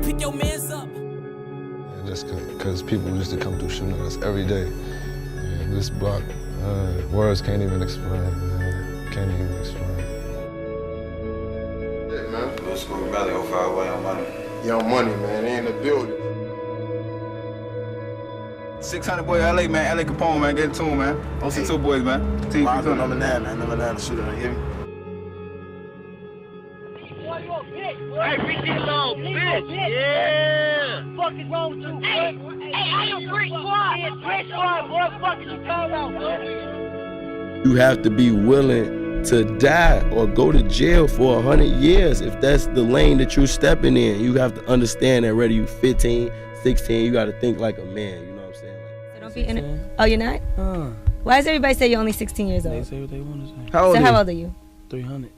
Pick your mans up. And just because people used to come through shooting at us every day. And this block, words can't even explain, man. Can't even explain. Yeah, man. Little school Valley, 05 way on money. Young Money, man. They in the building. 600 boy, LA, man. LA Capone, man. Get it to him, man. OC2 boys, man. Team Number 9, man. Number 9 shooter, you hear me? Hey, bitch, you little bitch. Yeah. What the fuck is wrong with you? Hey, I am Brick Squad. Yeah, Brick Squad, boy. What the fuck is you talking about, boy? You have to be willing to die or go to jail for 100 years if that's the lane that you're stepping in. You have to understand that whether you 15, 16, you got to think like a man. You know what I'm saying? So don't be in it. Oh, you're not? Why does everybody say you're only 16 years old? They say what they want to say. How old How old are you? 300.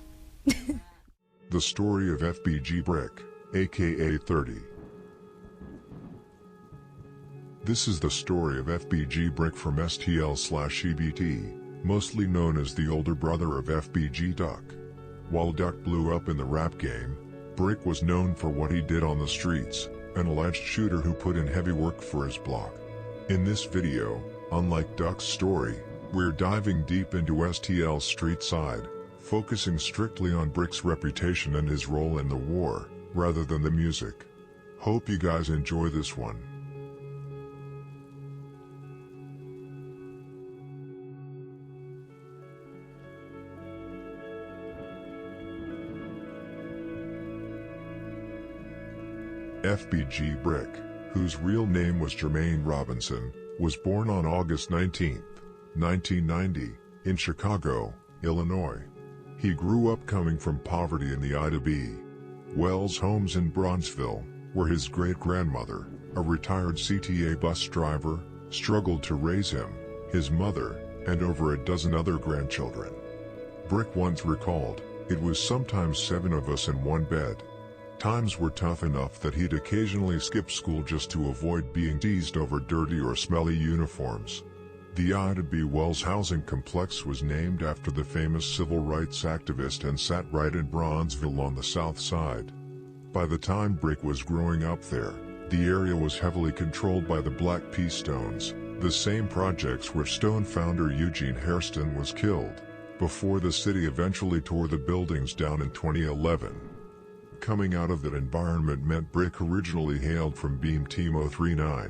The story of FBG Brick, aka 30. This is the story of FBG Brick from STL/EBT, mostly known as the older brother of FBG Duck. While Duck blew up in the rap game, Brick was known for what he did on the streets, an alleged shooter who put in heavy work for his block. In this video, unlike Duck's story, we're diving deep into STL's street side, focusing strictly on Brick's reputation and his role in the war, rather than the music. Hope you guys enjoy this one. FBG Brick, whose real name was Jermaine Robinson, was born on August 19, 1990, in Chicago, Illinois. He grew up coming from poverty in the I-B. Wells homes in Bronzeville, where his great-grandmother, a retired CTA bus driver, struggled to raise him, his mother, and over a dozen other grandchildren. Brick once recalled, "It was sometimes 7 of us in one bed. Times were tough enough that he'd occasionally skip school just to avoid being teased over dirty or smelly uniforms." The I-B Wells housing complex was named after the famous civil rights activist and sat right in Bronzeville on the south side. By the time Brick was growing up there, the area was heavily controlled by the Black P Stones, the same projects where Stone founder Eugene Hairston was killed, before the city eventually tore the buildings down in 2011. Coming out of that environment meant Brick originally hailed from BeamTeam039.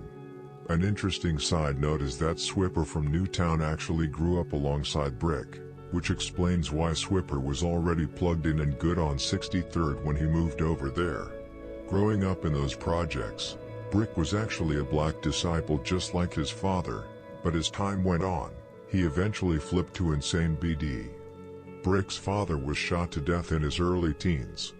An interesting side note is that Swipper from Newtown actually grew up alongside Brick, which explains why Swipper was already plugged in and good on 63rd when he moved over there. Growing up in those projects, Brick was actually a black disciple just like his father, but as time went on, he eventually flipped to insane BD. Brick's father was shot to death in his early teens.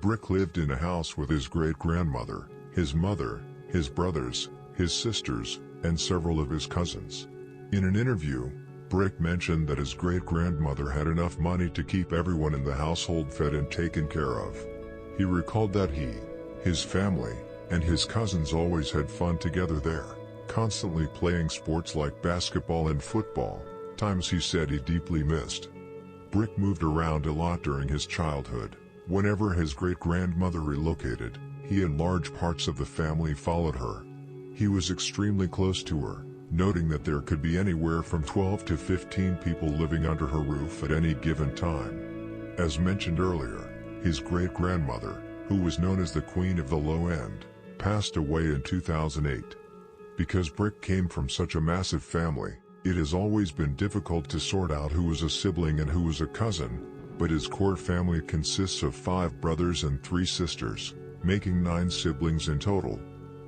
Brick lived in a house with his great-grandmother, his mother, his brothers, his sisters, and several of his cousins. In an interview, Brick mentioned that his great-grandmother had enough money to keep everyone in the household fed and taken care of. He recalled that he, his family, and his cousins always had fun together there, constantly playing sports like basketball and football, times he said he deeply missed. Brick moved around a lot during his childhood. Whenever his great-grandmother relocated, he and large parts of the family followed her. He was extremely close to her, noting that there could be anywhere from 12 to 15 people living under her roof at any given time. As mentioned earlier, his great-grandmother, who was known as the Queen of the Low End, passed away in 2008. Because Brick came from such a massive family, it has always been difficult to sort out who was a sibling and who was a cousin, but his core family consists of 5 brothers and 3 sisters, making 9 siblings in total.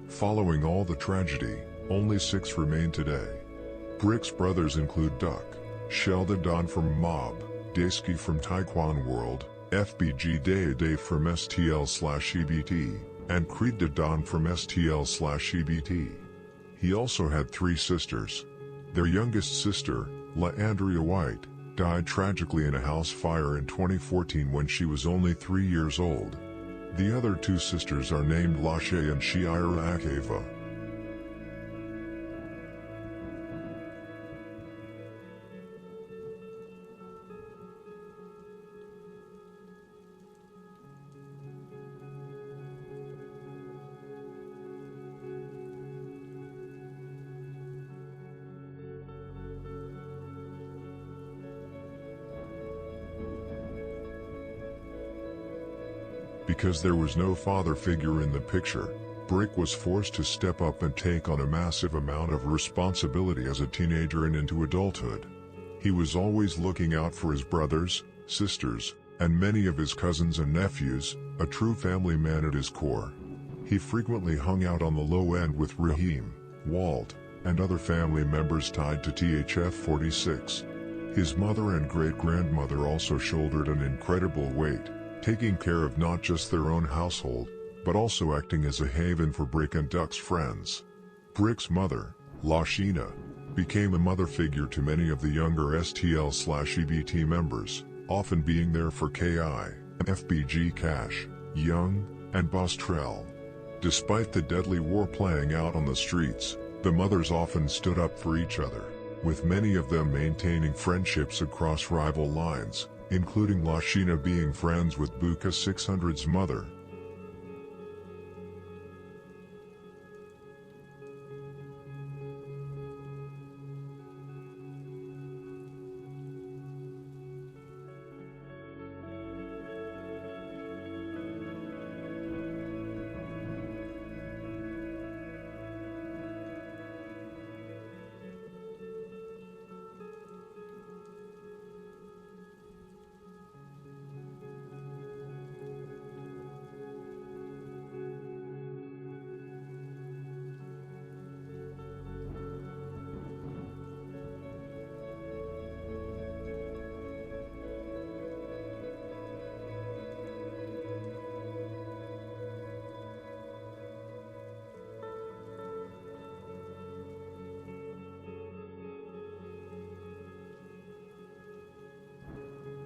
Following all the tragedy, only 6 remain today. Brick's brothers include Duck, Shell the Don from Mob, Daisuke from Taekwon World, FBG Day from STL/EBT, and Creed the Don from STL/EBT. He also had 3 sisters. Their youngest sister, La Andrea White, died tragically in a house fire in 2014 when she was only 3 years old. The other 2 sisters are named Lashe and Shiira Akeva. Because there was no father figure in the picture, Brick was forced to step up and take on a massive amount of responsibility as a teenager and into adulthood. He was always looking out for his brothers, sisters, and many of his cousins and nephews, a true family man at his core. He frequently hung out on the low end with Raheem, Walt, and other family members tied to THF-46. His mother and great-grandmother also shouldered an incredible weight, taking care of not just their own household, but also acting as a haven for Brick and Duck's friends. Brick's mother, Lashina, became a mother figure to many of the younger STL/EBT members, often being there for KI, FBG Cash, Young, and Bostrel. Despite the deadly war playing out on the streets, the mothers often stood up for each other, with many of them maintaining friendships across rival lines, including Lashina being friends with Buka 600's mother.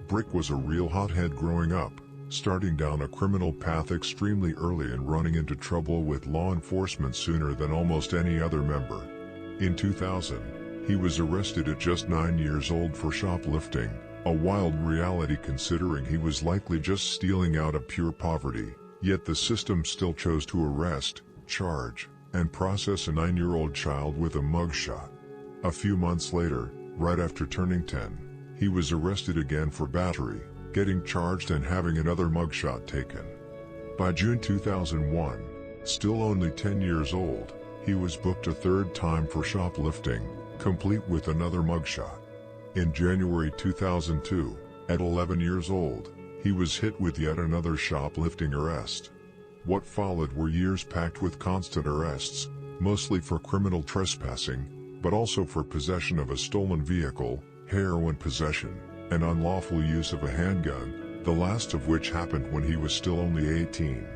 Brick was a real hothead growing up, starting down a criminal path extremely early and running into trouble with law enforcement sooner than almost any other member. In 2000, he was arrested at just 9 years old for shoplifting, a wild reality considering he was likely just stealing out of pure poverty, yet the system still chose to arrest, charge, and process a 9-year-old child with a mugshot. A few months later, right after turning 10, he was arrested again for battery, getting charged and having another mugshot taken. By June 2001, still only 10 years old, he was booked a 3rd time for shoplifting, complete with another mugshot. In January 2002, at 11 years old, he was hit with yet another shoplifting arrest. What followed were years packed with constant arrests, mostly for criminal trespassing, but also for possession of a stolen vehicle, heroin possession, and unlawful use of a handgun, the last of which happened when he was still only 18.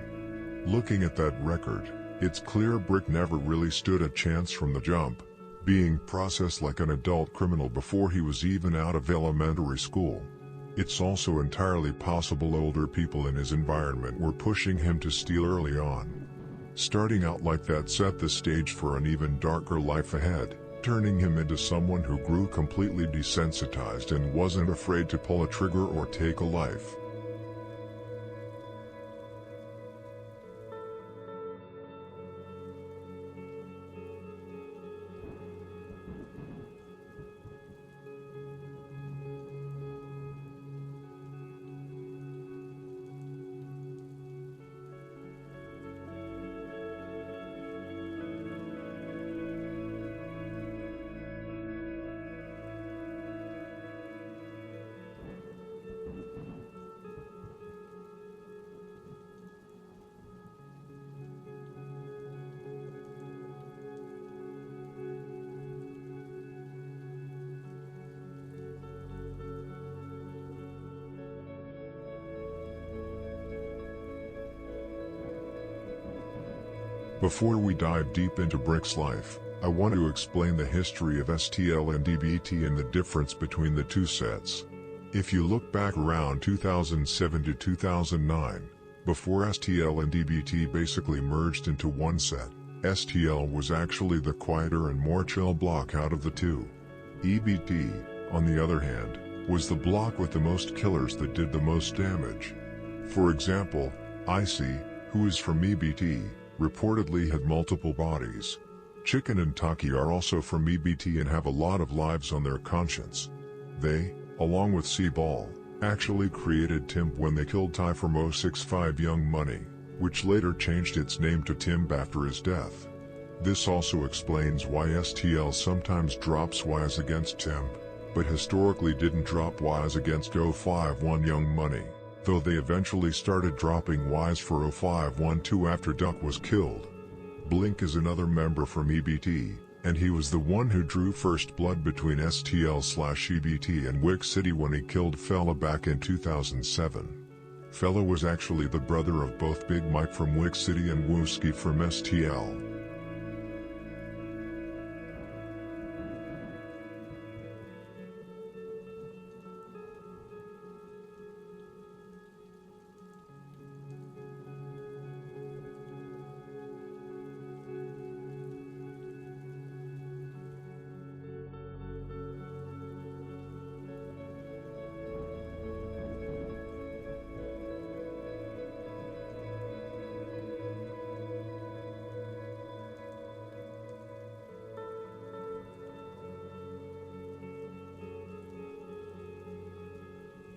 Looking at that record, it's clear Brick never really stood a chance from the jump, being processed like an adult criminal before he was even out of elementary school. It's also entirely possible older people in his environment were pushing him to steal early on. Starting out like that set the stage for an even darker life ahead, turning him into someone who grew completely desensitized and wasn't afraid to pull a trigger or take a life. Before we dive deep into Brick's life, I want to explain the history of STL and EBT and the difference between the two sets. If you look back around 2007 to 2009, before STL and EBT basically merged into one set, STL was actually the quieter and more chill block out of the two. EBT, on the other hand, was the block with the most killers that did the most damage. For example, Icy, who is from EBT, reportedly had multiple bodies. Chicken and Taki are also from EBT and have a lot of lives on their conscience. They, along with C-Ball, actually created Timp when they killed Ty from 065 Young Money, which later changed its name to Timp after his death. This also explains why STL sometimes drops Ys against Timp, but historically didn't drop Ys against 051 Young Money, though they eventually started dropping Ys for 0512 after Duck was killed. Blink is another member from EBT, and he was the one who drew first blood between STL/EBT and Wick City when he killed Fella back in 2007. Fella was actually the brother of both Big Mike from Wick City and Wooski from STL.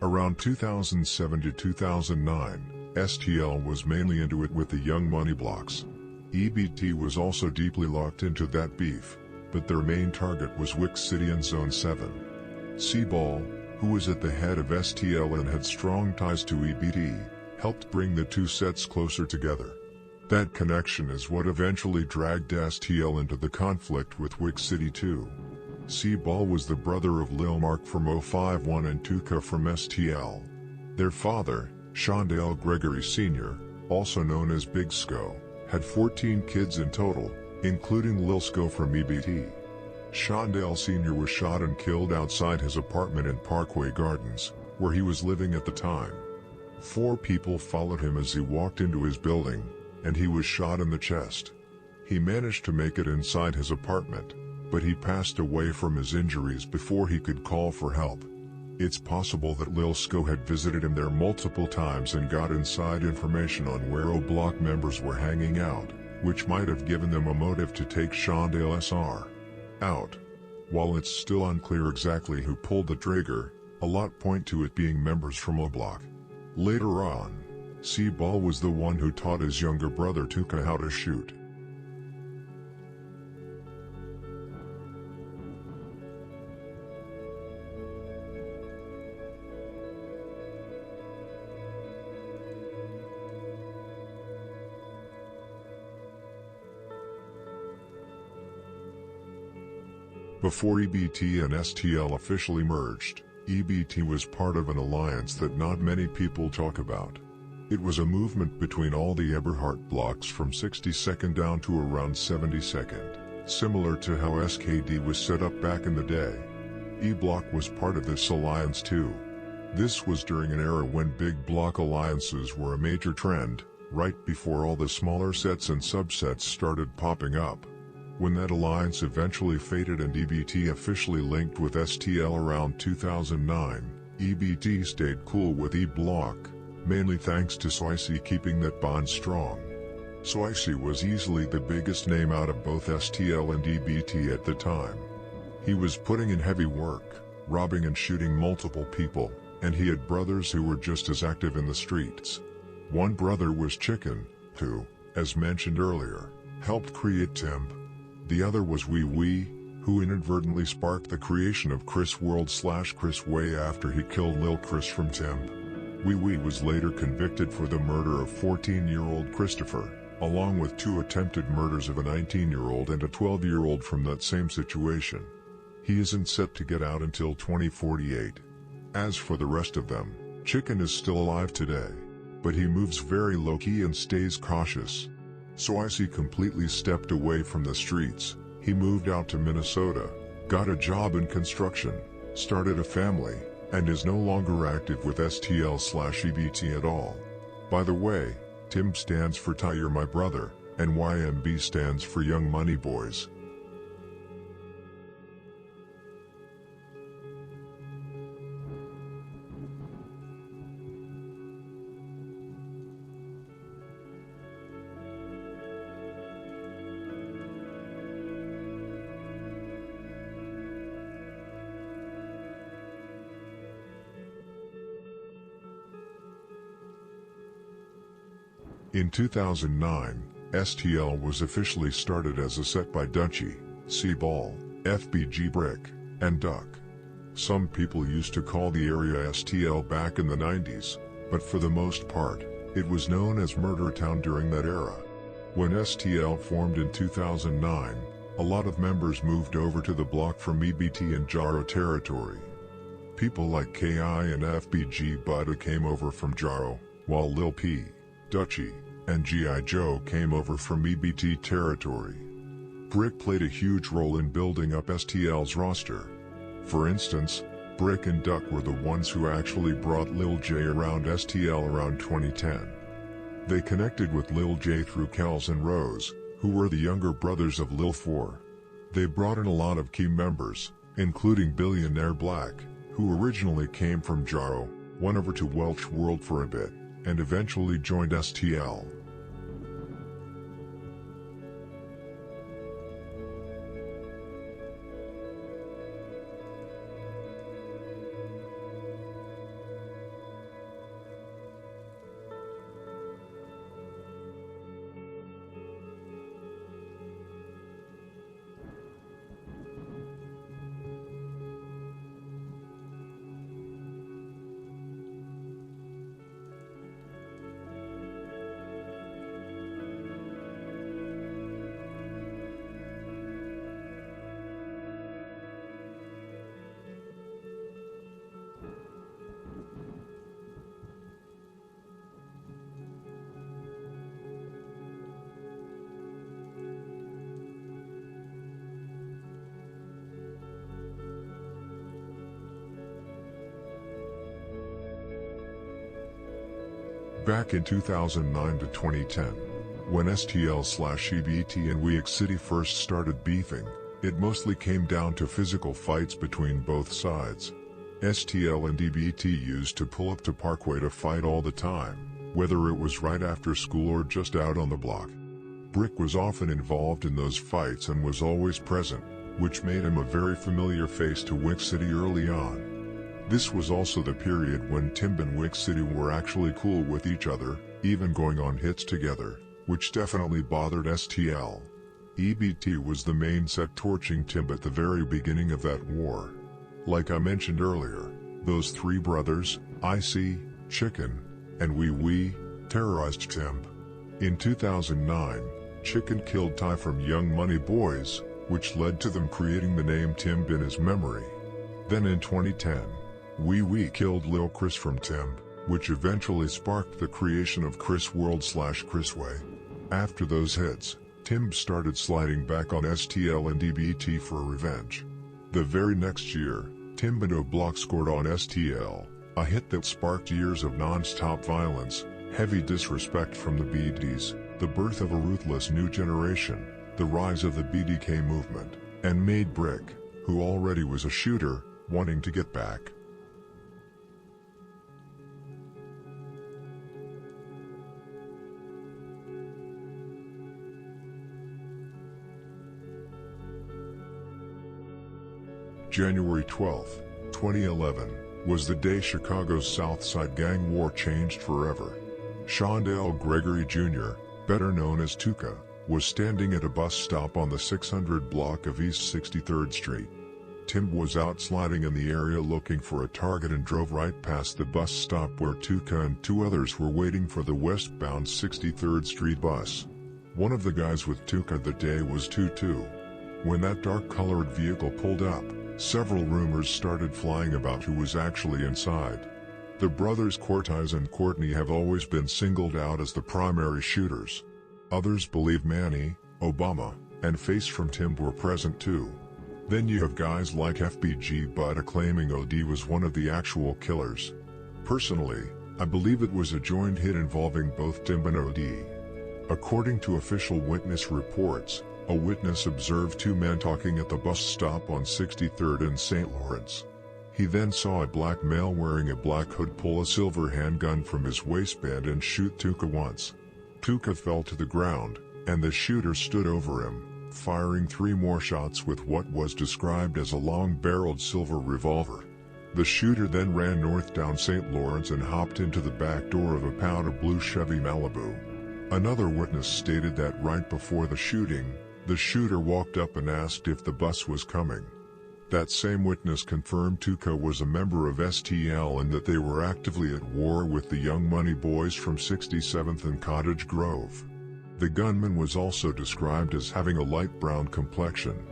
Around 2007 to 2009, STL was mainly into it with the Young Money blocks. EBT was also deeply locked into that beef, but their main target was Wick City and Zone 7. C-Ball, who was at the head of STL and had strong ties to EBT, helped bring the two sets closer together. That connection is what eventually dragged STL into the conflict with Wick City too. C-Ball was the brother of Lil Mark from 051 and Tuka from STL. Their father, Shondale Gregory Sr., also known as Big Sko, had 14 kids in total, including Lil Sko from EBT. Shondale Sr. was shot and killed outside his apartment in Parkway Gardens, where he was living at the time. 4 people followed him as he walked into his building, and he was shot in the chest. He managed to make it inside his apartment, but he passed away from his injuries before he could call for help. It's possible that Lil Sko had visited him there multiple times and got inside information on where O-Block members were hanging out, which might have given them a motive to take Shondale Sr. out. While it's still unclear exactly who pulled the trigger, a lot point to it being members from O-Block. Later on, C-Ball was the one who taught his younger brother Tuka how to shoot. Before EBT and STL officially merged, EBT was part of an alliance that not many people talk about. It was a movement between all the Eberhardt blocks from 62nd down to around 72nd, similar to how SKD was set up back in the day. E-Block was part of this alliance too. This was during an era when big block alliances were a major trend, right before all the smaller sets and subsets started popping up. When that alliance eventually faded and EBT officially linked with STL around 2009, EBT stayed cool with E-Block, mainly thanks to Swicy keeping that bond strong. Swicy was easily the biggest name out of both STL and EBT at the time. He was putting in heavy work, robbing and shooting multiple people, and he had brothers who were just as active in the streets. One brother was Chicken, who, as mentioned earlier, helped create Timp. The other was Wee Wee, who inadvertently sparked the creation of Chris World/Chris Way after he killed Lil Chris from Timp. Wee Wee was later convicted for the murder of 14-year-old Christopher, along with 2 attempted murders of a 19-year-old and a 12-year-old from that same situation. He isn't set to get out until 2048. As for the rest of them, Chicken is still alive today, but he moves very low-key and stays cautious. So Icy completely stepped away from the streets. He moved out to Minnesota, got a job in construction, started a family, and is no longer active with STL/EBT at all. By the way, Tim stands for Ty You're My Brother, and YMB stands for Young Money Boys. In 2009, STL was officially started as a set by Dutchie, C-Ball, FBG Brick, and Duck. Some people used to call the area STL back in the 90s, but for the most part, it was known as Murder Town during that era. When STL formed in 2009, a lot of members moved over to the block from EBT and Jaro territory. People like KI and FBG Buddha came over from Jaro, while Lil P, Dutchie, and G.I. Joe came over from EBT territory. Brick played a huge role in building up STL's roster. For instance, Brick and Duck were the ones who actually brought Lil J around STL around 2010. They connected with Lil J through Kells and Rose, who were the younger brothers of Lil 4. They brought in a lot of key members, including Billionaire Black, who originally came from Jaro, went over to Welch World for a bit, and eventually joined STL. Back in 2009 to 2010, when STL/EBT and Week City first started beefing, it mostly came down to physical fights between both sides. STL and EBT used to pull up to Parkway to fight all the time, whether it was right after school or just out on the block. Brick was often involved in those fights and was always present, which made him a very familiar face to Week City early on. This was also the period when Timb and Week City were actually cool with each other, even going on hits together, which definitely bothered STL. EBT was the main set torching Timb at the very beginning of that war. Like I mentioned earlier, those three brothers, IC, Chicken, and Wee, terrorized Timb. In 2009, Chicken killed Ty from Young Money Boys, which led to them creating the name Timb in his memory. Then in 2010, Wee killed Lil Chris from Timb, which eventually sparked the creation of Chris World/Chrisway. After those hits, Timb started sliding back on STL and EBT for revenge. The very next year, Timb and O-Block scored on STL, a hit that sparked years of non-stop violence, heavy disrespect from the BDs, the birth of a ruthless new generation, the rise of the BDK movement, and made Brick, who already was a shooter, wanting to get back. January 12, 2011, was the day Chicago's South Side gang war changed forever. Shondell Gregory Jr., better known as Tuka, was standing at a bus stop on the 600 block of East 63rd Street. Timb was out sliding in the area looking for a target and drove right past the bus stop where Tuka and two others were waiting for the westbound 63rd Street bus. One of the guys with Tuka that day was Tutu. When that dark-colored vehicle pulled up, several rumors started flying about who was actually inside. The brothers Cortez and Courtney have always been singled out as the primary shooters. Others believe Manny, Obama, and Face from Tim were present too. Then you have guys like FBG Buddha claiming OD was one of the actual killers. Personally, I believe it was a joint hit involving both Tim and OD. According to official witness reports, a witness observed two men talking at the bus stop on 63rd and St. Lawrence. He then saw a black male wearing a black hood pull a silver handgun from his waistband and shoot Tuka once. Tuka fell to the ground, and the shooter stood over him, firing 3 more shots with what was described as a long-barreled silver revolver. The shooter then ran north down St. Lawrence and hopped into the back door of a powder blue Chevy Malibu. Another witness stated that right before the shooting, the shooter walked up and asked if the bus was coming. That same witness confirmed Tuka was a member of STL and that they were actively at war with the Young Money Boys from 67th and Cottage Grove. The gunman was also described as having a light brown complexion.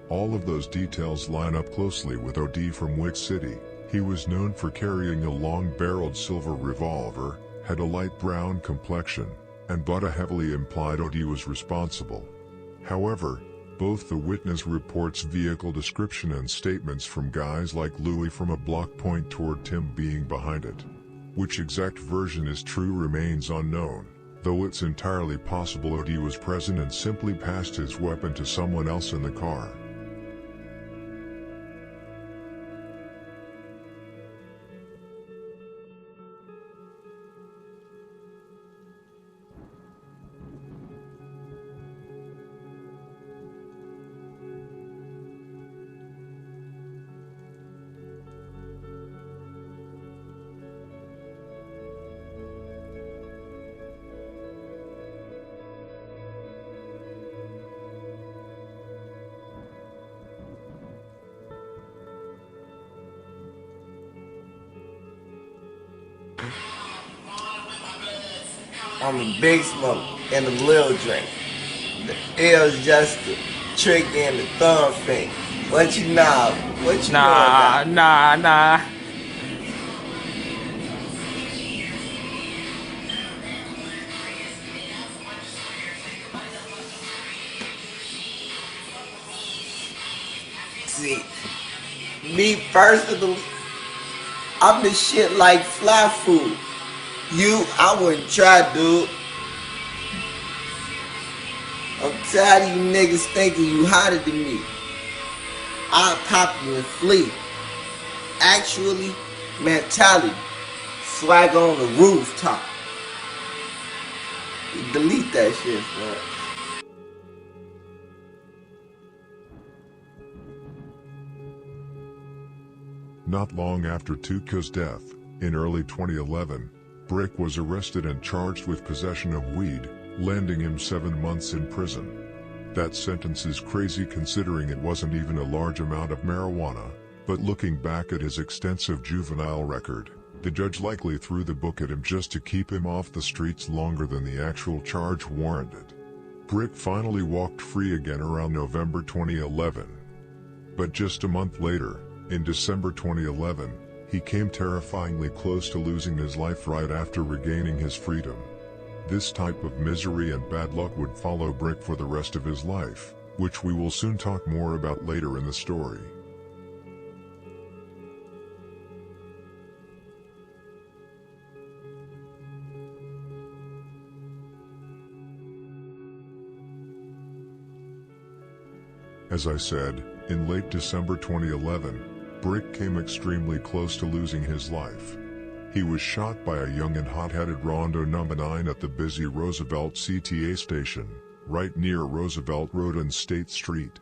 All of those details line up closely with OD from Wick City. He was known for carrying a long-barreled silver revolver, had a light brown complexion, and Buddha heavily implied OD was responsible. However, both the witness reports' vehicle description and statements from guys like Louie from a block point toward Tim being behind it. Which exact version is true remains unknown, though it's entirely possible OD was present and simply passed his weapon to someone else in the car. I'm a big smoke and a little drink. The L's just a trick and the thumb finger. What you know? What you know about? Nah. See, me personally, I'm the shit like fly food. I wouldn't try, dude. I'm tired of you niggas thinking you hotter than me. I'll pop you and flee. Actually, mentality. Swag on the rooftop. Delete that shit, man. Not long after Tuka's death, in early 2011, Brick was arrested and charged with possession of weed, landing him 7 months in prison. That sentence is crazy considering it wasn't even a large amount of marijuana, but looking back at his extensive juvenile record, the judge likely threw the book at him just to keep him off the streets longer than the actual charge warranted. Brick finally walked free again around November 2011. But just a month later, in December 2011, he came terrifyingly close to losing his life right after regaining his freedom. This type of misery and bad luck would follow Brick for the rest of his life, which we will soon talk more about later in the story. As I said, in late December 2011, Brick came extremely close to losing his life. He was shot by a young and hot-headed Rondo No. 9 at the busy Roosevelt CTA station, right near Roosevelt Road and State Street.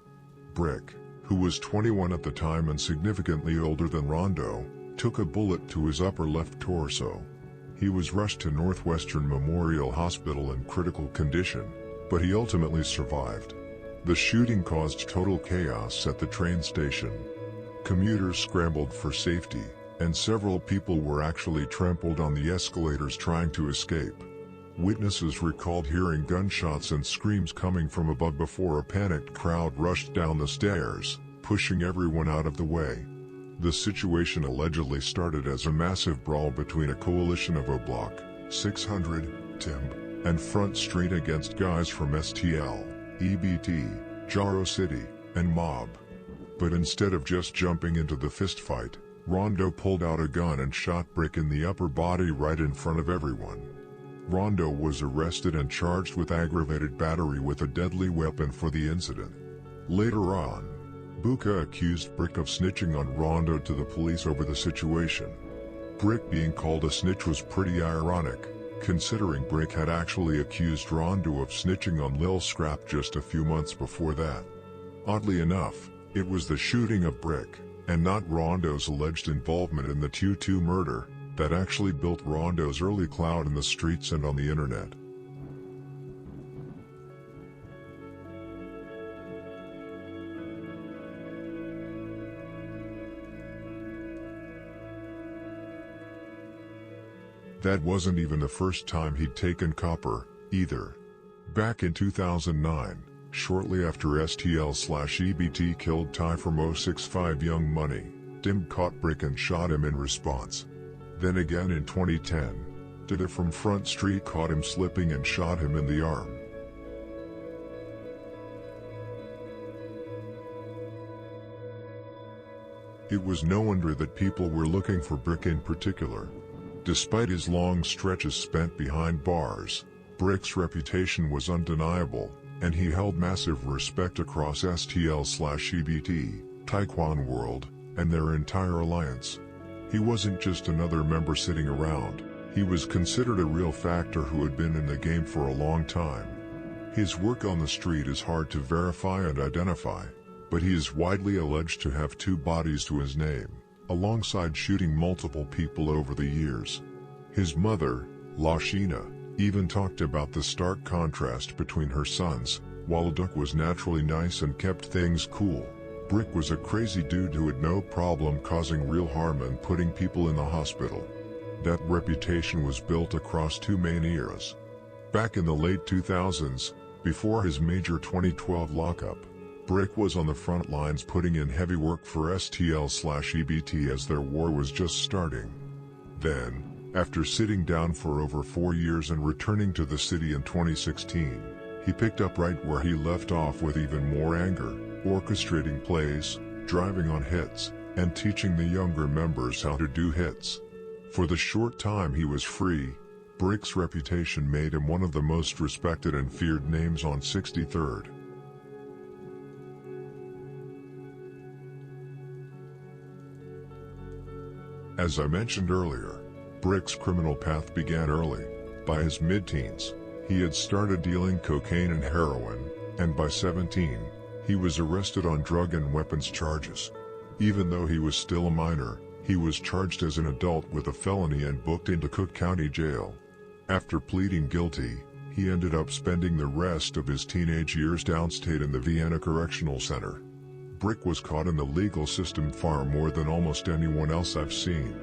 Brick, who was 21 at the time and significantly older than Rondo, took a bullet to his upper left torso. He was rushed to Northwestern Memorial Hospital in critical condition, but he ultimately survived. The shooting caused total chaos at the train station. Commuters scrambled for safety, and several people were actually trampled on the escalators trying to escape. Witnesses recalled hearing gunshots and screams coming from above before a panicked crowd rushed down the stairs, pushing everyone out of the way. The situation allegedly started as a massive brawl between a coalition of O Block, 600, Tim, and Front Street against guys from STL, EBT, Jaro City, and Mob. But instead of just jumping into the fistfight, Rondo pulled out a gun and shot Brick in the upper body right in front of everyone. Rondo was arrested and charged with aggravated battery with a deadly weapon for the incident. Later on, Buka accused Brick of snitching on Rondo to the police over the situation. Brick being called a snitch was pretty ironic, considering Brick had actually accused Rondo of snitching on Lil Scrap just a few months before that. Oddly enough, it was the shooting of Brick, and not Rondo's alleged involvement in the Q2 murder, that actually built Rondo's early clout in the streets and on the internet. That wasn't even the first time he'd taken copper, either. Back in 2009, shortly after STL/EBT killed Ty from 065 Young Money, Dim caught Brick and shot him in response. Then again in 2010, Dida from Front Street caught him slipping and shot him in the arm. It was no wonder that people were looking for Brick in particular. Despite his long stretches spent behind bars, Brick's reputation was undeniable, and he held massive respect across STL/EBT, Taekwon World, and their entire alliance. He wasn't just another member sitting around, he was considered a real factor who had been in the game for a long time. His work on the street is hard to verify and identify, but he is widely alleged to have 2 bodies to his name, alongside shooting multiple people over the years. His mother, Lashina, even talked about the stark contrast between her sons. While Duck was naturally nice and kept things cool, Brick was a crazy dude who had no problem causing real harm and putting people in the hospital. That reputation was built across 2 main eras. Back in the late 2000s, before his major 2012 lockup, Brick was on the front lines putting in heavy work for STL/EBT as their war was just starting. Then, after sitting down for over 4 years and returning to the city in 2016, he picked up right where he left off with even more anger, orchestrating plays, driving on hits, and teaching the younger members how to do hits. For the short time he was free, Brick's reputation made him one of the most respected and feared names on 63rd. As I mentioned earlier, Brick's criminal path began early. By his mid-teens, he had started dealing cocaine and heroin, and by 17, he was arrested on drug and weapons charges. Even though he was still a minor, he was charged as an adult with a felony and booked into Cook County Jail. After pleading guilty, he ended up spending the rest of his teenage years downstate in the Vienna Correctional Center. Brick was caught in the legal system far more than almost anyone else I've seen.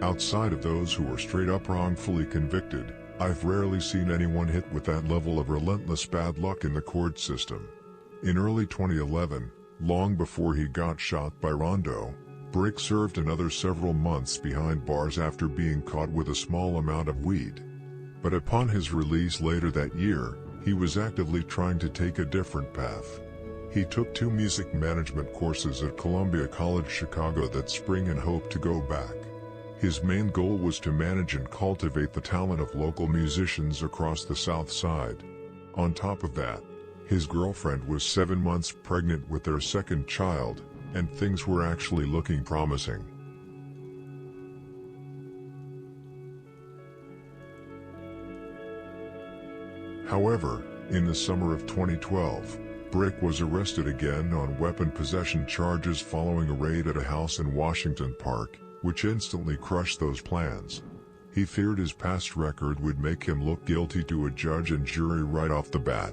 Outside of those who were straight up wrongfully convicted, I've rarely seen anyone hit with that level of relentless bad luck in the court system. In early 2011, long before he got shot by Rondo, Brick served another several months behind bars after being caught with a small amount of weed. But upon his release later that year, he was actively trying to take a different path. He took 2 music management courses at Columbia College Chicago that spring and hoped to go back. His main goal was to manage and cultivate the talent of local musicians across the South Side. On top of that, his girlfriend was 7 months pregnant with their second child, and things were actually looking promising. However, in the summer of 2012, Brick was arrested again on weapon possession charges following a raid at a house in Washington Park, which instantly crushed those plans. He feared his past record would make him look guilty to a judge and jury right off the bat.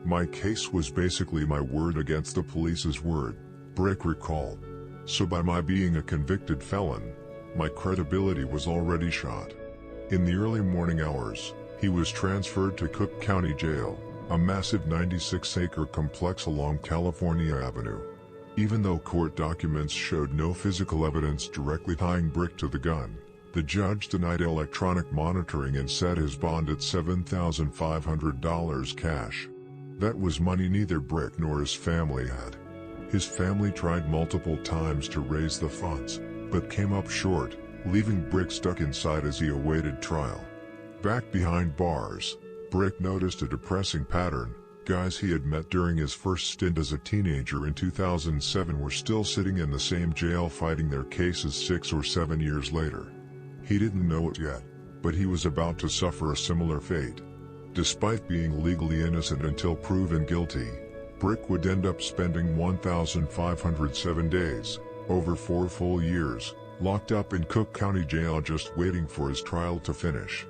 "My case was basically my word against the police's word," Brick recalled. "So by my being a convicted felon, my credibility was already shot." In the early morning hours, he was transferred to Cook County Jail, a massive 96-acre complex along California Avenue. Even though court documents showed no physical evidence directly tying Brick to the gun, The judge denied electronic monitoring and set his bond at $7,500 cash. That was money neither Brick nor his family had. His family tried multiple times to raise the funds, but came up short, leaving Brick stuck inside as he awaited trial. Back behind bars, Brick noticed a depressing pattern. Guys he had met during his first stint as a teenager in 2007 were still sitting in the same jail fighting their cases 6 or 7 years later. He didn't know it yet, but he was about to suffer a similar fate. Despite being legally innocent until proven guilty, Brick would end up spending 1,507 days, over 4 full years, locked up in Cook County Jail just waiting for his trial to finish.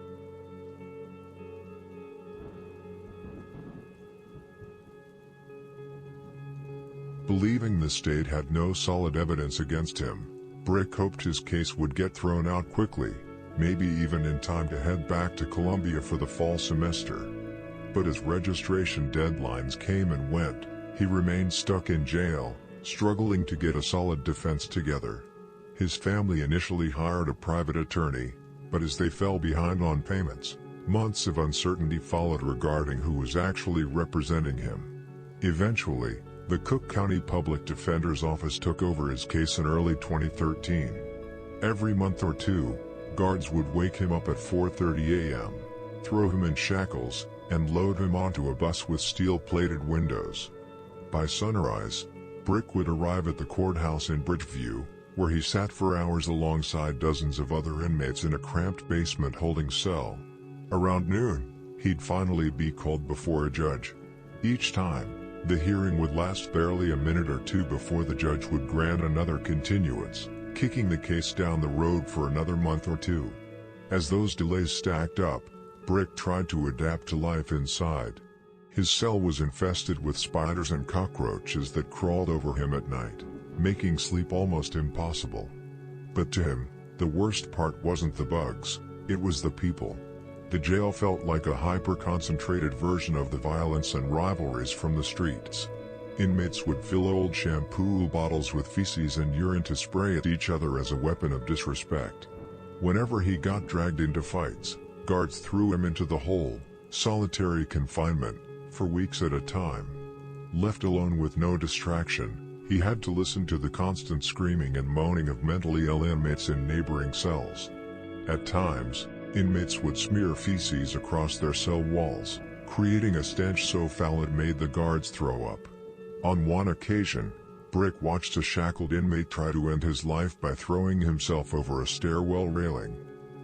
Believing the state had no solid evidence against him, Brick hoped his case would get thrown out quickly, maybe even in time to head back to Columbia for the fall semester. But as registration deadlines came and went, he remained stuck in jail, struggling to get a solid defense together. His family initially hired a private attorney, but as they fell behind on payments, months of uncertainty followed regarding who was actually representing him. Eventually, the Cook County Public Defender's Office took over his case in early 2013. Every month or two, guards would wake him up at 4:30 a.m., throw him in shackles, and load him onto a bus with steel-plated windows. By sunrise, Brick would arrive at the courthouse in Bridgeview, where he sat for hours alongside dozens of other inmates in a cramped basement-holding cell. Around noon, he'd finally be called before a judge. Each time, the hearing would last barely a minute or two before the judge would grant another continuance, kicking the case down the road for another month or two. As those delays stacked up, Brick tried to adapt to life inside. His cell was infested with spiders and cockroaches that crawled over him at night, making sleep almost impossible. But to him, the worst part wasn't the bugs, it was the people. The jail felt like a hyper-concentrated version of the violence and rivalries from the streets. Inmates would fill old shampoo bottles with feces and urine to spray at each other as a weapon of disrespect. Whenever he got dragged into fights, guards threw him into the hole, solitary confinement, for weeks at a time. Left alone with no distraction, he had to listen to the constant screaming and moaning of mentally ill inmates in neighboring cells. At times, inmates would smear feces across their cell walls, creating a stench so foul it made the guards throw up. On one occasion, Brick watched a shackled inmate try to end his life by throwing himself over a stairwell railing.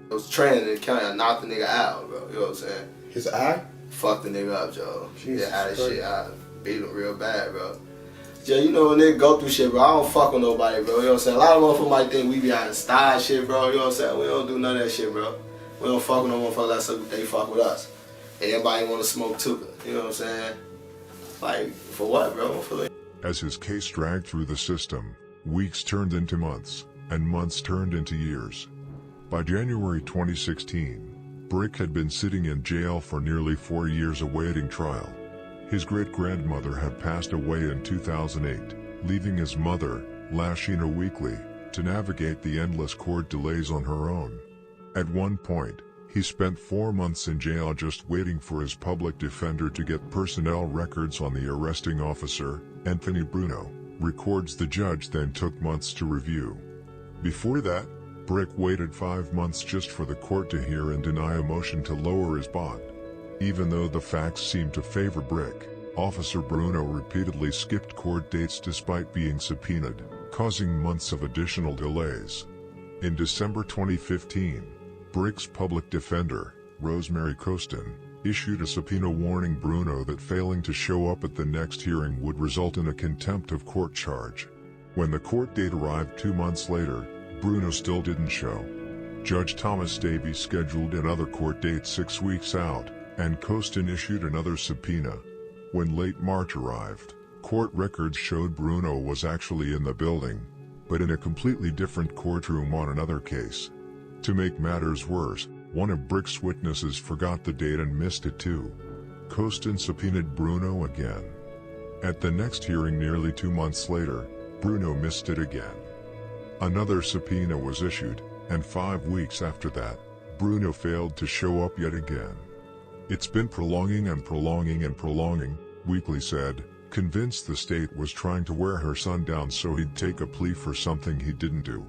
I was training in the county, I knocked the nigga out, bro, you know what I'm saying? His eye? Fucked the nigga up, Joe. Jesus Yeah, out of Christ. shit, I beat him real bad, bro. Joe, you know when nigga go through shit, bro, I don't fuck with nobody, bro, you know what I'm saying? A lot of motherfuckers might think we be out of style shit, bro, you know what I'm saying? We don't do none of that shit, bro. We don't fuck with no motherfuckers like they fuck with us. And everybody wanna smoke too, you know what I'm saying? Like, for what, bro? For like... As his case dragged through the system, weeks turned into months, and months turned into years. By January 2016, Brick had been sitting in jail for nearly 4 years awaiting trial. His great-grandmother had passed away in 2008, leaving his mother, Lashina Weekly, to navigate the endless court delays on her own. At one point, he spent 4 months in jail just waiting for his public defender to get personnel records on the arresting officer, Anthony Bruno, records the judge then took months to review. Before that, Brick waited 5 months just for the court to hear and deny a motion to lower his bond. Even though the facts seemed to favor Brick, Officer Bruno repeatedly skipped court dates despite being subpoenaed, causing months of additional delays. In December 2015, Brick's public defender, Rosemary Costin, issued a subpoena warning Bruno that failing to show up at the next hearing would result in a contempt of court charge. When the court date arrived 2 months later, Bruno still didn't show. Judge Thomas Davey scheduled another court date 6 weeks out, and Costin issued another subpoena. When late March arrived, court records showed Bruno was actually in the building, but in a completely different courtroom on another case. To make matters worse, one of Brick's witnesses forgot the date and missed it too. Costin subpoenaed Bruno again. At the next hearing nearly 2 months later, Bruno missed it again. Another subpoena was issued, and 5 weeks after that, Bruno failed to show up yet again. "It's been prolonging and prolonging and prolonging," Weekly said, convinced the state was trying to wear her son down so he'd take a plea for something he didn't do.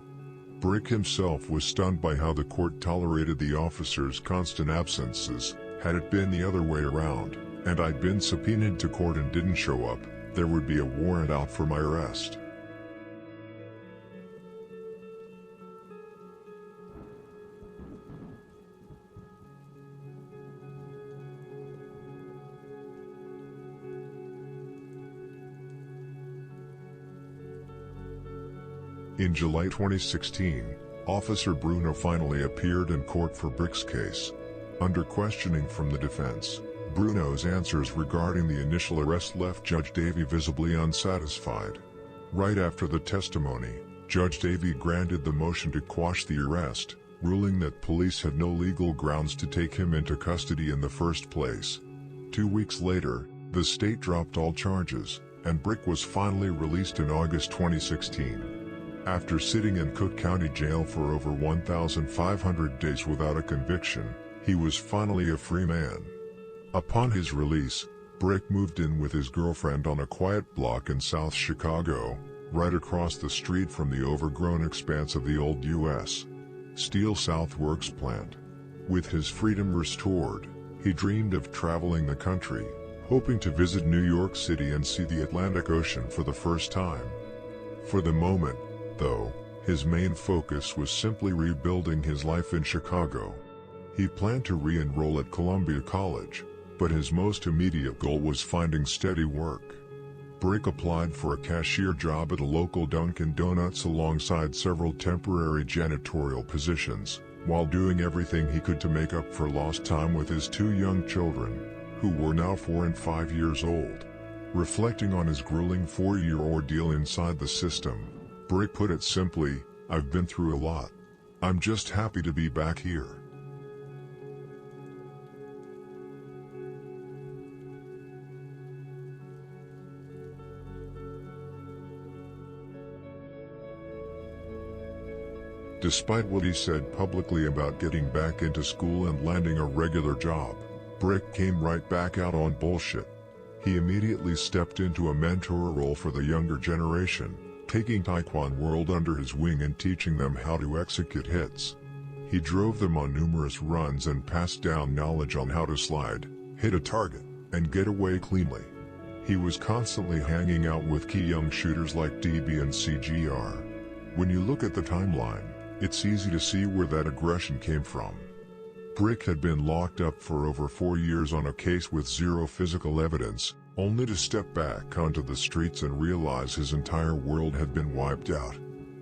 Brick himself was stunned by how the court tolerated the officer's constant absences. "Had it been the other way around, and I'd been subpoenaed to court and didn't show up, there would be a warrant out for my arrest." In July 2016, Officer Bruno finally appeared in court for Brick's case. Under questioning from the defense, Bruno's answers regarding the initial arrest left Judge Davey visibly unsatisfied. Right after the testimony, Judge Davey granted the motion to quash the arrest, ruling that police had no legal grounds to take him into custody in the first place. 2 weeks later, the state dropped all charges, and Brick was finally released in August 2016. After sitting in Cook County Jail for over 1,500 days without a conviction, he was finally a free man. Upon his release, Brick moved in with his girlfriend on a quiet block in South Chicago, right across the street from the overgrown expanse of the old U.S. Steel South Works plant. With his freedom restored, he dreamed of traveling the country, hoping to visit New York City and see the Atlantic Ocean for the first time. For the moment, though, his main focus was simply rebuilding his life in Chicago. He planned to re-enroll at Columbia College, but his most immediate goal was finding steady work. Brick applied for a cashier job at a local Dunkin' Donuts alongside several temporary janitorial positions, while doing everything he could to make up for lost time with his 2 young children, who were now 4 and 5 years old. Reflecting on his grueling 4-year ordeal inside the system, Brick put it simply, "I've been through a lot. I'm just happy to be back here." Despite what he said publicly about getting back into school and landing a regular job, Brick came right back out on bullshit. He immediately stepped into a mentor role for the younger generation, taking Taekwondo World under his wing and teaching them how to execute hits. He drove them on numerous runs and passed down knowledge on how to slide, hit a target, and get away cleanly. He was constantly hanging out with key young shooters like DB and CGR. When you look at the timeline, it's easy to see where that aggression came from. Brick had been locked up for over 4 years on a case with zero physical evidence, only to step back onto the streets and realize his entire world had been wiped out.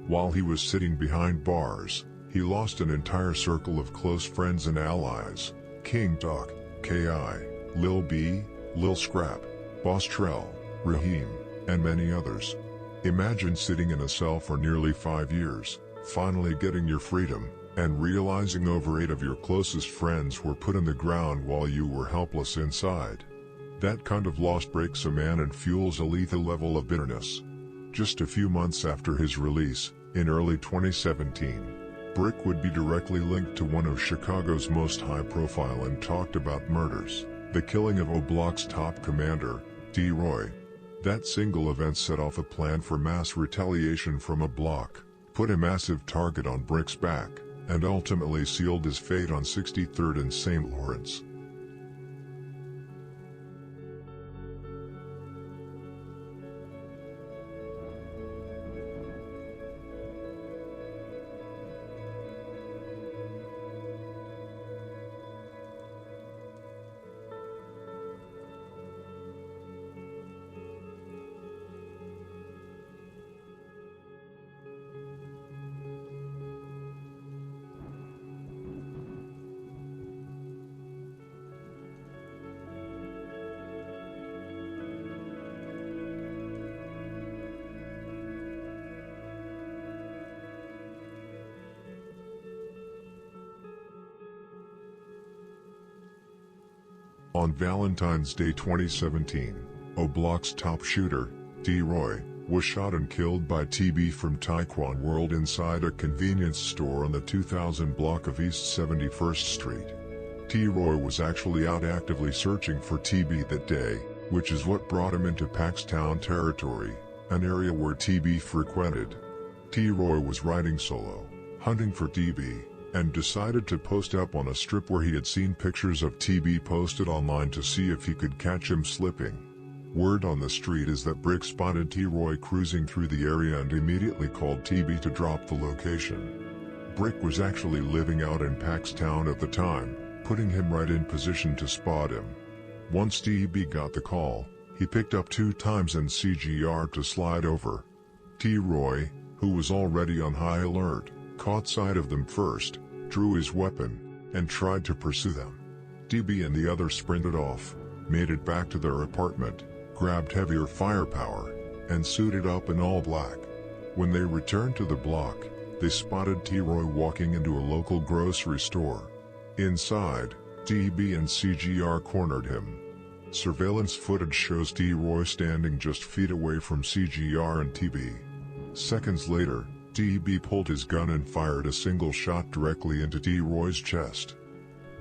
While he was sitting behind bars, he lost an entire circle of close friends and allies: King Doc, K.I., Lil B, Lil Scrap, Boss Trell, Raheem, and many others. Imagine sitting in a cell for nearly 5 years, finally getting your freedom, and realizing over 8 of your closest friends were put in the ground while you were helpless inside. That kind of loss breaks a man and fuels a lethal level of bitterness. Just a few months after his release, in early 2017, Brick would be directly linked to one of Chicago's most high-profile and talked-about murders, the killing of O-Block's top commander, T.Roy. That single event set off a plan for mass retaliation from O-Block, put a massive target on Brick's back, and ultimately sealed his fate on 63rd and St. Lawrence. On Valentine's Day 2017, O-Block's top shooter, T.Roy, was shot and killed by TB from Taekwon World inside a convenience store on the 2000 block of East 71st Street. T.Roy was actually out actively searching for TB that day, which is what brought him into Paxtown territory, an area where TB frequented. T.Roy was riding solo, hunting for TB, and decided to post up on a strip where he had seen pictures of TB posted online to see if he could catch him slipping. Word on the street is that Brick spotted T.Roy cruising through the area and immediately called TB to drop the location. Brick was actually living out in Paxtown at the time, putting him right in position to spot him. Once TB got the call, he picked up 2 times and CGR to slide over. T.Roy, who was already on high alert, caught sight of them first, drew his weapon, and tried to pursue them. TB and the others sprinted off, made it back to their apartment, grabbed heavier firepower, and suited up in all black. When they returned to the block, they spotted T.Roy walking into a local grocery store. Inside, TB and CGR cornered him. Surveillance footage shows T.Roy standing just feet away from CGR and TB. Seconds later, TB pulled his gun and fired a single shot directly into T.Roy's chest.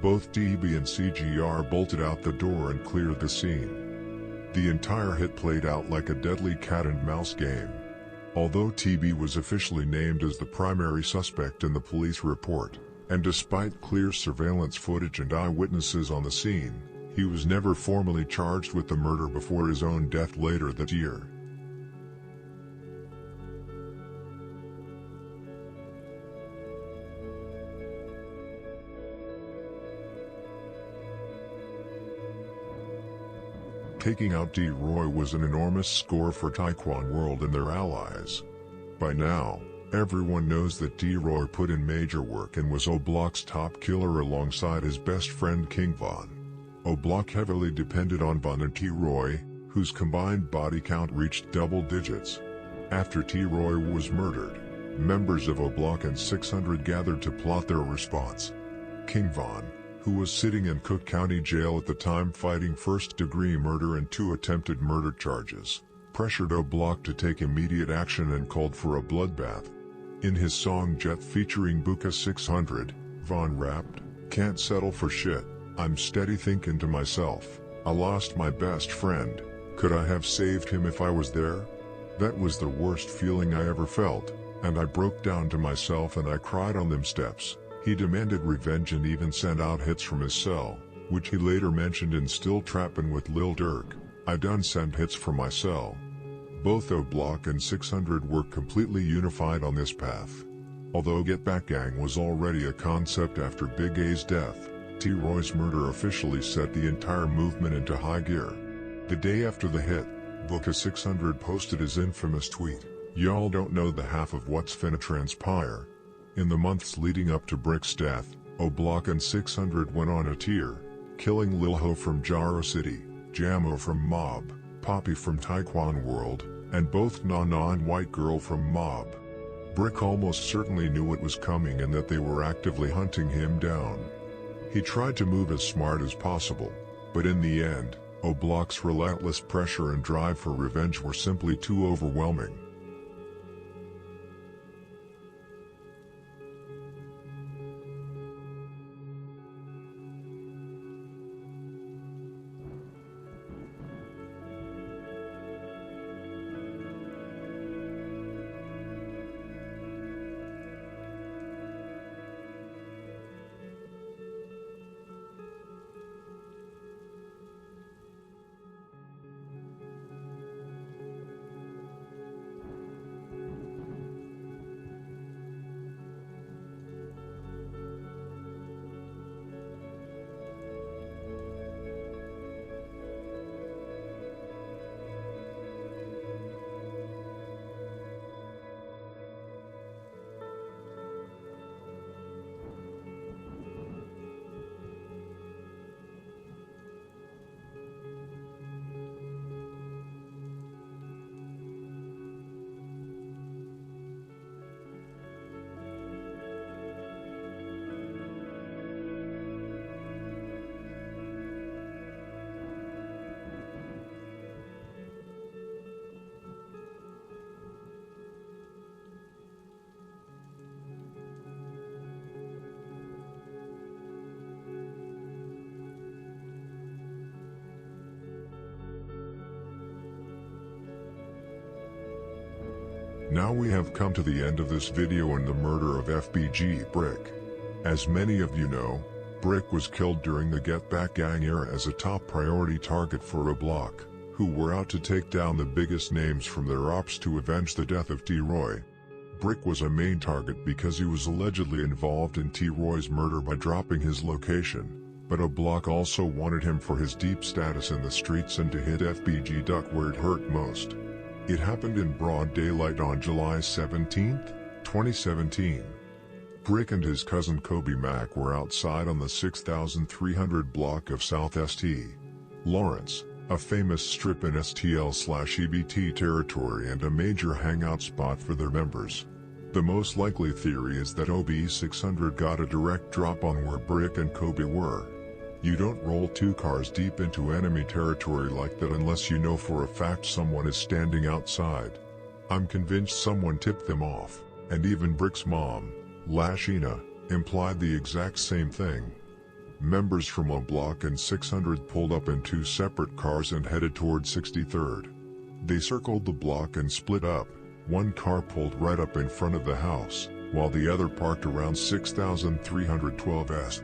Both TB and CGR bolted out the door and cleared the scene. The entire hit played out like a deadly cat-and-mouse game. Although TB was officially named as the primary suspect in the police report, and despite clear surveillance footage and eyewitnesses on the scene, he was never formally charged with the murder before his own death later that year. Taking out T.Roy was an enormous score for Taekwon World and their allies. By now, everyone knows that T.Roy put in major work and was O-Block's top killer alongside his best friend King Von. O-Block heavily depended on Von and T.Roy, whose combined body count reached double digits. After T.Roy was murdered, members of O-Block and 600 gathered to plot their response. King Von, who was sitting in Cook County Jail at the time fighting first-degree murder and 2 attempted murder charges, pressured O-Block to take immediate action and called for a bloodbath. In his song Jet featuring Buka 600, Von rapped, "Can't settle for shit, I'm steady thinking to myself, I lost my best friend, could I have saved him if I was there? That was the worst feeling I ever felt, and I broke down to myself and I cried on them steps." He demanded revenge and even sent out hits from his cell, which he later mentioned in Still Trappin' with Lil Durk, "I done sent hits from my cell." Both O-Block and 600 were completely unified on this path. Although Get Back Gang was already a concept after Big A's death, T.Roy's murder officially set the entire movement into high gear. The day after the hit, Buka 600 posted his infamous tweet, "Y'all don't know the half of what's finna transpire." In the months leading up to Brick's death, O-Block and 600 went on a tear, killing Lil Ho from Jaro City, Jamo from Mob, Poppy from Taekwon World, and both Nana and White Girl from Mob. Brick almost certainly knew it was coming and that they were actively hunting him down. He tried to move as smart as possible, but in the end, O-Block's relentless pressure and drive for revenge were simply too overwhelming. Now we have come to the end of this video and the murder of FBG Brick. As many of you know, Brick was killed during the Get Back Gang era as a top priority target for a block, who were out to take down the biggest names from their ops to avenge the death of T.Roy. Brick was a main target because he was allegedly involved in T.Roy's murder by dropping his location, but a block also wanted him for his deep status in the streets and to hit FBG Duck where it hurt most. It happened in broad daylight on July 17, 2017. Brick and his cousin Kobe Mack were outside on the 6300 block of South St. Lawrence, a famous strip in STL/EBT territory and a major hangout spot for their members. The most likely theory is that OB600 got a direct drop on where Brick and Kobe were. You don't roll two cars deep into enemy territory like that unless you know for a fact someone is standing outside. I'm convinced someone tipped them off, and even Brick's mom, Lashina, implied the exact same thing. Members from a block and 600 pulled up in two separate cars and headed toward 63rd. They circled the block and split up. One car pulled right up in front of the house, while the other parked around 6312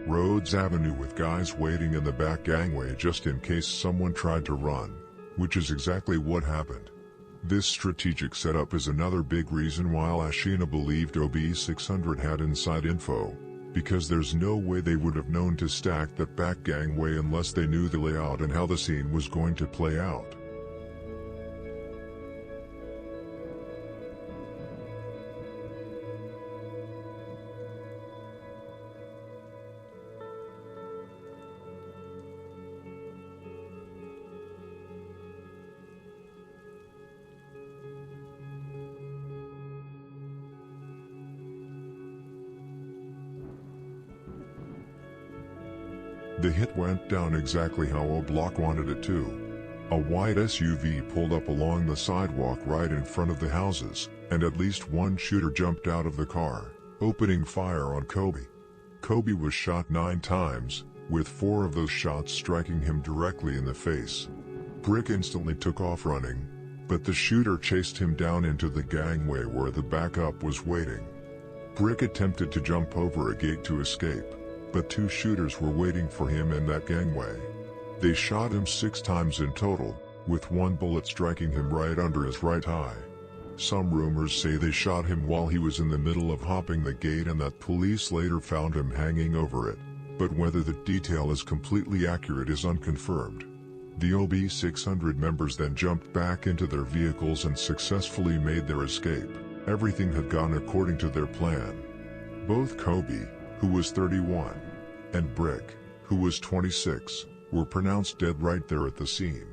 Rhodes Avenue with guys waiting in the back gangway just in case someone tried to run, which is exactly what happened. This strategic setup is another big reason why Lashina believed OB600 had inside info, because there's no way they would have known to stack that back gangway unless they knew the layout and how the scene was going to play out. The hit went down exactly how O Block wanted it to. A white SUV pulled up along the sidewalk right in front of the houses, and at least one shooter jumped out of the car, opening fire on Kobe. Kobe was shot 9 times, with 4 of those shots striking him directly in the face. Brick instantly took off running, but the shooter chased him down into the gangway where the backup was waiting. Brick attempted to jump over a gate to escape, but 2 shooters were waiting for him in that gangway. They shot him 6 times in total, with 1 bullet striking him right under his right eye. Some rumors say they shot him while he was in the middle of hopping the gate and that police later found him hanging over it, but whether the detail is completely accurate is unconfirmed. The OB600 members then jumped back into their vehicles and successfully made their escape. Everything had gone according to their plan. Both Kobe, who was 31, and Brick, who was 26, were pronounced dead right there at the scene.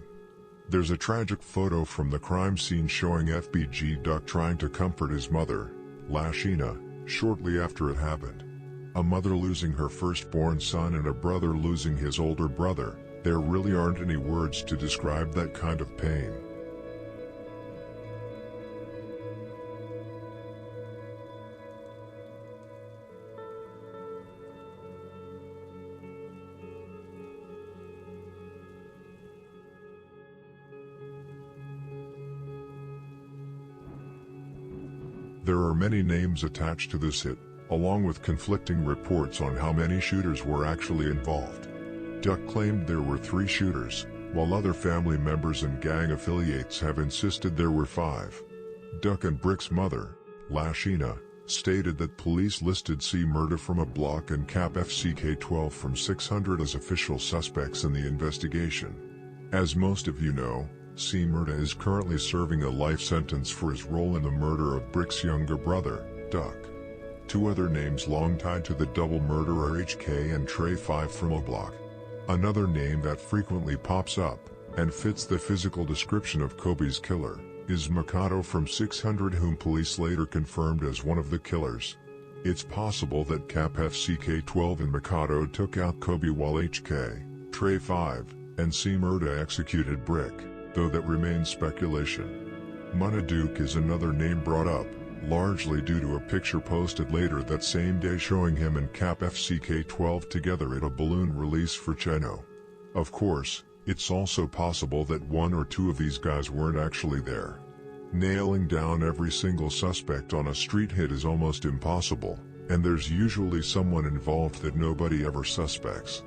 There's a tragic photo from the crime scene showing FBG Duck trying to comfort his mother, Lashina, shortly after it happened. A mother losing her firstborn son and a brother losing his older brother. There really aren't any words to describe that kind of pain. There are many names attached to this hit, along with conflicting reports on how many shooters were actually involved. Duck claimed there were 3 shooters, while other family members and gang affiliates have insisted there were 5. Duck and Brick's mother, Lashina, stated that police listed C. Murda from a block and Cap FCK-12 from 600 as official suspects in the investigation. As most of you know, C. Murda is currently serving a life sentence for his role in the murder of Brick's younger brother, Duck. 2 other names long tied to the double murder are HK and Trey 5 from a block. Another name that frequently pops up, and fits the physical description of Kobe's killer, is Mikado from 600, whom police later confirmed as one of the killers. It's possible that Cap FCK-12 and Mikado took out Kobe while HK, Trey 5, and C. Murda executed Brick, though that remains speculation. Munaduke is another name brought up, largely due to a picture posted later that same day showing him and Cap FCK-12 together at a balloon release for Cheno. Of course, it's also possible that 1 or 2 of these guys weren't actually there. Nailing down every single suspect on a street hit is almost impossible, and there's usually someone involved that nobody ever suspects.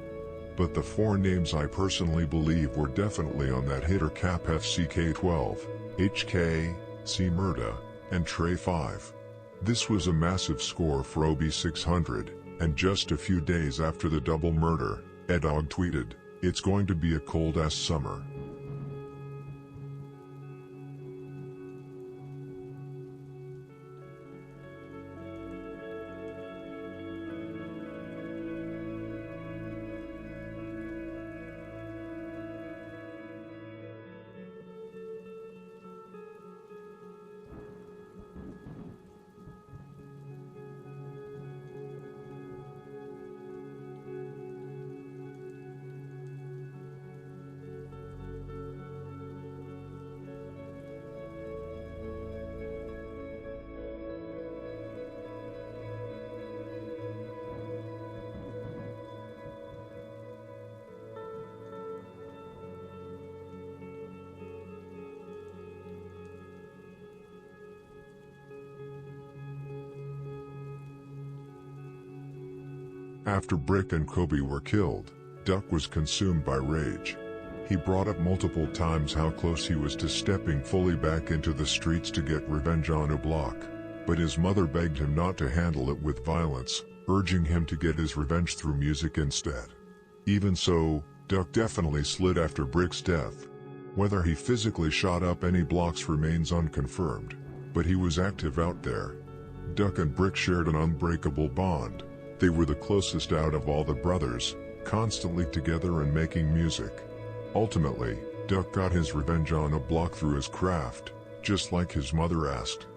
But the 4 names I personally believe were definitely on that hit are Cap FCK12, HK, C Murda, and Trey 5. This was a massive score for OB600, and just a few days after the double murder, Edog tweeted, "It's going to be a cold-ass summer." After Brick and Kobe were killed, Duck was consumed by rage. He brought up multiple times how close he was to stepping fully back into the streets to get revenge on O'Block, but his mother begged him not to handle it with violence, urging him to get his revenge through music instead. Even so, Duck definitely slid after Brick's death. Whether he physically shot up any blocks remains unconfirmed, but he was active out there. Duck and Brick shared an unbreakable bond. They were the closest out of all the brothers, constantly together and making music. Ultimately, Duck got his revenge on O'Block through his craft, just like his mother asked.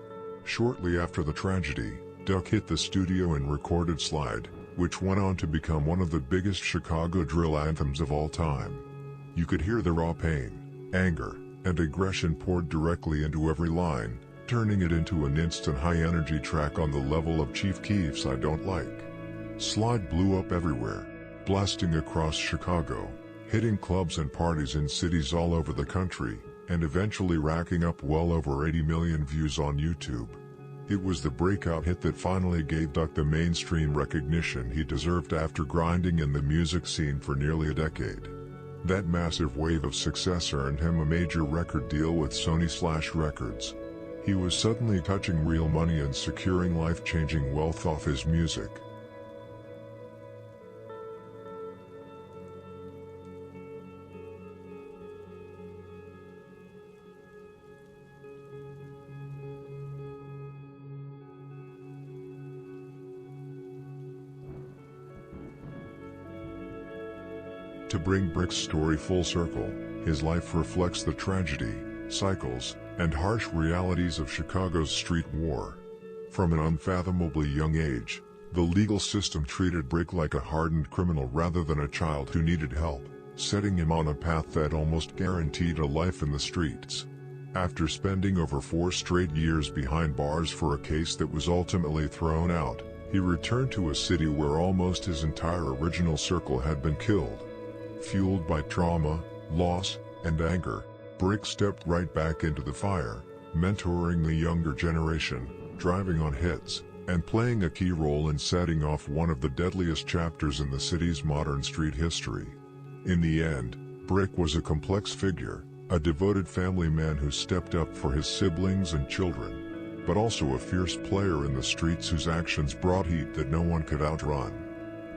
Shortly after the tragedy, Duck hit the studio and recorded Slide, which went on to become one of the biggest Chicago drill anthems of all time. You could hear the raw pain, anger, and aggression poured directly into every line, turning it into an instant high-energy track on the level of Chief Keef's I Don't Like. Slide blew up everywhere, blasting across Chicago, hitting clubs and parties in cities all over the country, and eventually racking up well over 80 million views on YouTube. It was the breakout hit that finally gave Duck the mainstream recognition he deserved after grinding in the music scene for nearly a decade. That massive wave of success earned him a major record deal with Sony/Records. He was suddenly touching real money and securing life-changing wealth off his music. To bring Brick's story full circle, his life reflects the tragedy, cycles, and harsh realities of Chicago's street war. From an unfathomably young age, the legal system treated Brick like a hardened criminal rather than a child who needed help, setting him on a path that almost guaranteed a life in the streets. After spending over 4 straight years behind bars for a case that was ultimately thrown out, he returned to a city where almost his entire original circle had been killed. Fueled by trauma, loss, and anger, Brick stepped right back into the fire, mentoring the younger generation, driving on hits, and playing a key role in setting off one of the deadliest chapters in the city's modern street history. In the end, Brick was a complex figure, a devoted family man who stepped up for his siblings and children, but also a fierce player in the streets whose actions brought heat that no one could outrun.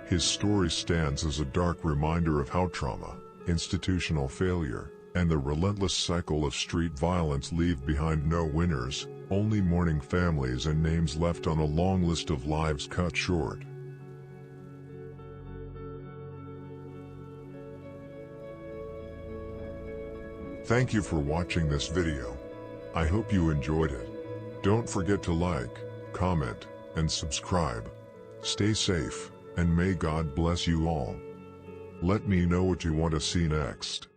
His story stands as a dark reminder of how trauma, institutional failure, and the relentless cycle of street violence leave behind no winners, only mourning families and names left on a long list of lives cut short. Thank you for watching this video. I hope you enjoyed it. Don't forget to like, comment, and subscribe. Stay safe, and may God bless you all. Let me know what you want to see next.